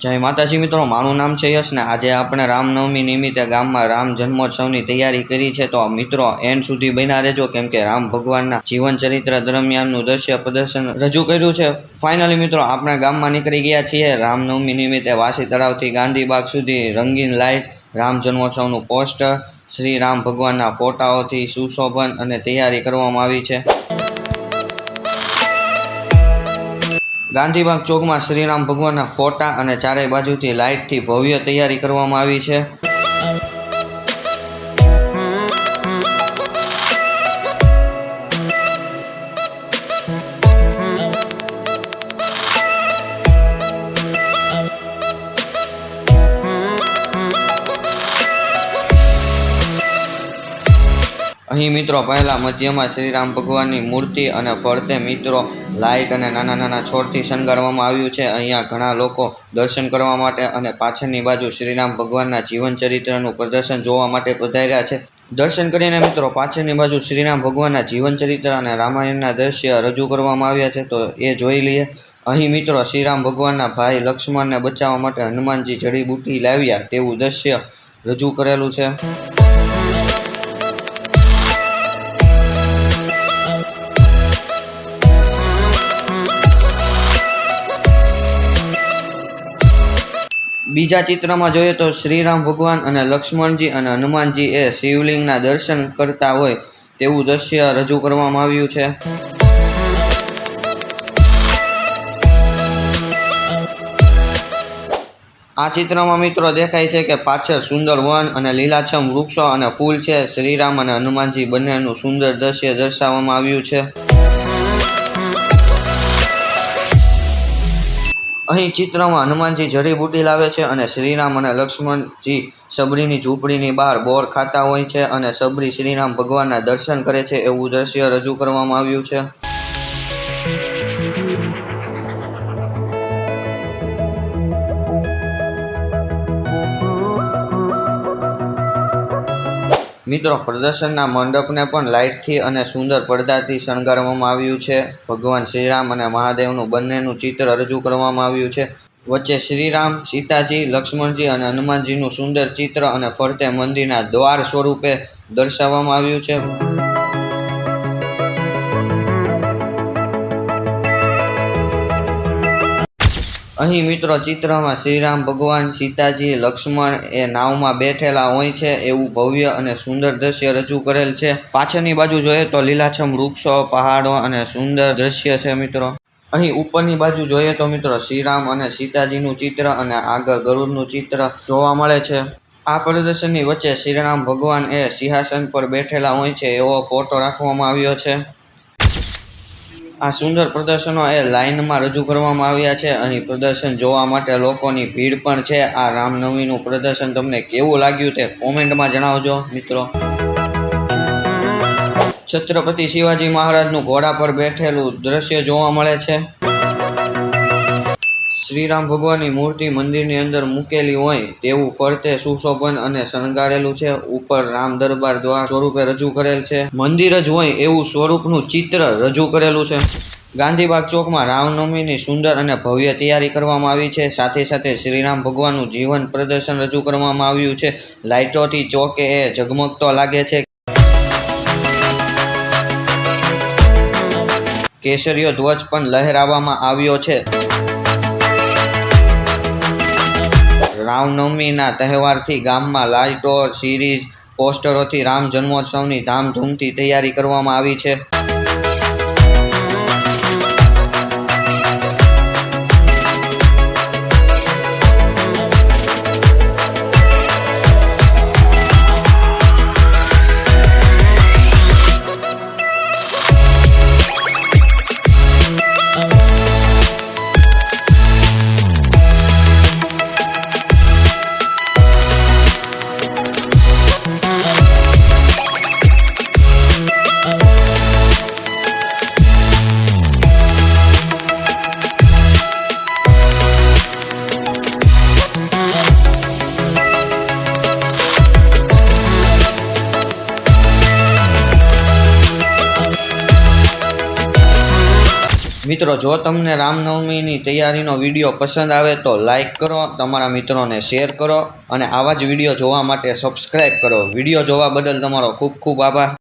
જય માતાજી મિત્રો, મારું નામ છે યશ ને આજે આપણે રામનવમી નિમિત્તે ગામમાં રામ જન્મોત્સવની તૈયારી કરી છે। તો મિત્રો એન્ડ સુધી બન્યા રહેજો, કેમ કે રામ ભગવાનના જીવન ચરિત્ર દરમિયાનનું દ્રશ્ય પ્રદર્શન રજૂ કર્યું છે। ફાઇનલી મિત્રો આપણે ગામમાં નીકળી ગયા છીએ। રામનવમી નિમિત્તે વાસી તળાવથી ગાંધીબાગ સુધી રંગીન લાઇટ, રામ જન્મોત્સવનું પોસ્ટર, શ્રી રામ ભગવાનના ફોટાઓથી સુશોભન અને તૈયારી કરવામાં આવી છે। ગાંધીબાગ ચોકમાં શ્રીરામ ભગવાનના ફોટા અને ચારે બાજુથી લાઇટથી ભવ્ય તૈયારી કરવામાં આવી છે। અહીં મિત્રો પહેલા મધ્યમાં શ્રીરામ ભગવાનની મૂર્તિ અને ફરતે મિત્રો લાઇટ અને નાના નાના છોડથી શણગારવામાં આવ્યું છે। અહીંયા ઘણા લોકો દર્શન કરવા માટે અને પાછળની બાજુ શ્રીરામ ભગવાનના જીવન ચરિત્રનું પ્રદર્શન જોવા માટે પધાર્યા છે। દર્શન કરીને મિત્રો પાછળની બાજુ શ્રીરામ ભગવાનના જીવન ચરિત્ર અને રામાયણના દ્રશ્ય રજૂ કરવામાં આવ્યા છે, તો એ જોઈ લઈએ। અહીં મિત્રો શ્રીરામ ભગવાનના ભાઈ લક્ષ્મણને બચાવવા માટે હનુમાનજી જડીબુટ્ટી લાવ્યા તેવું દ્રશ્ય રજૂ કરેલું છે। બીજા ચિત્રમાં જોઈએ તો શ્રીરામ ભગવાન અને લક્ષ્મણજી અને હનુમાનજી એ શિવલિંગના દર્શન કરતા હોય તેવું દ્રશ્ય રજૂ કરવામાં આવ્યું છે। આ ચિત્રમાં મિત્રો દેખાય છે કે પાછળ સુંદર વન અને લીલાછમ વૃક્ષો અને ફૂલ છે। શ્રીરામ અને હનુમાનજી બંનેનું સુંદર દ્રશ્ય દર્શાવવામાં આવ્યું છે। અહીં ચિત્રમાં હનુમાનજી જડીબુટ્ટી લાવે છે અને શ્રીરામ અને લક્ષ્મણજી સબરીની ઝૂંપડીની બહાર બોર ખાતા હોય છે અને સબરી શ્રીરામ ભગવાનના દર્શન કરે છે એવું દ્રશ્ય રજૂ કરવામાં આવ્યું છે। મિત્રો પ્રદર્શનના મંડપને પણ લાઇટથી અને સુંદર પડદાથી શણગારવામાં આવ્યું છે। ભગવાન શ્રીરામ અને મહાદેવનું બંનેનું ચિત્ર રજૂ કરવામાં આવ્યું છે। વચ્ચે શ્રીરામ, સીતાજી, લક્ષ્મણજી અને હનુમાનજીનું સુંદર ચિત્ર અને ફરતે મંદિરના દ્વાર સ્વરૂપે દર્શાવવામાં આવ્યું છે। અહીં મિત્રો ચિત્રમાં શ્રીરામ ભગવાન, સીતાજી, લક્ષ્મણ એ નાવમાં બેઠેલા હોય છે એવું ભવ્ય અને સુંદર દ્રશ્ય રજૂ કરેલ છે। પાછળની બાજુ જોઈએ તો લીલાછમ વૃક્ષો, પહાડો અને સુંદર દ્રશ્ય છે। મિત્રો અહીં ઉપરની બાજુ જોઈએ તો મિત્રો શ્રીરામ અને સીતાજીનું ચિત્ર અને આગળ ગરુડનું ચિત્ર જોવા મળે છે। આ પ્રદર્શનની વચ્ચે શ્રીરામ ભગવાન એ સિંહાસન પર બેઠેલા હોય છે એવો ફોટો રાખવામાં આવ્યો છે। આ સુંદર પ્રદર્શનો એ લાઇનમાં રજૂ કરવામાં આવ્યા છે। અહીં પ્રદર્શન જોવા માટે લોકોની ભીડ પણ છે। આ રામનવમીનું પ્રદર્શન તમને કેવું લાગ્યું તે કોમેન્ટમાં જણાવજો મિત્રો। છત્રપતિ શિવાજી મહારાજનું ઘોડા પર બેઠેલું દ્રશ્ય જોવા મળે છે। શ્રીરામ ભગવાનની મૂર્તિ મંદિરની અંદર મૂકેલી હોય તેવું ફરતે સુશોભન અને શણગારેલું છે। ઉપર રામ દરબાર દ્વાર સ્વરૂપે રજૂ કરેલ છે। મંદિર જ હોય એવું સ્વરૂપનું ચિત્ર રજૂ કરેલું છે। ગાંધીબાગ ચોકમાં રામનવમીની સુંદર અને ભવ્ય તૈયારી કરવામાં આવી છે। સાથે સાથે શ્રીરામ ભગવાનનું જીવન પ્રદર્શન રજૂ કરવામાં આવ્યું છે। લાઇટોથી ચોકે એ ઝગમગતો લાગે છે। કેસરીયો ધ્વજ પણ લહેરાવવામાં આવ્યો છે। રામનવમીના તહેવારથી ગામમાં લાઇટો, સિરીઝ, પોસ્ટરોથી રામ જન્મોત્સવની ધામધૂમથી તૈયારી કરવામાં આવી છે। મિત્રો જો તમને રામનવમીની તૈયારીનો વિડીયો પસંદ આવે તો લાઈક કરો, તમારા મિત્રોને શેર કરો અને આવા જ વિડીયો જોવા માટે સબસ્ક્રાઈબ કરો. વિડીયો જોવા બદલ તમારો ખૂબ ખૂબ આભાર.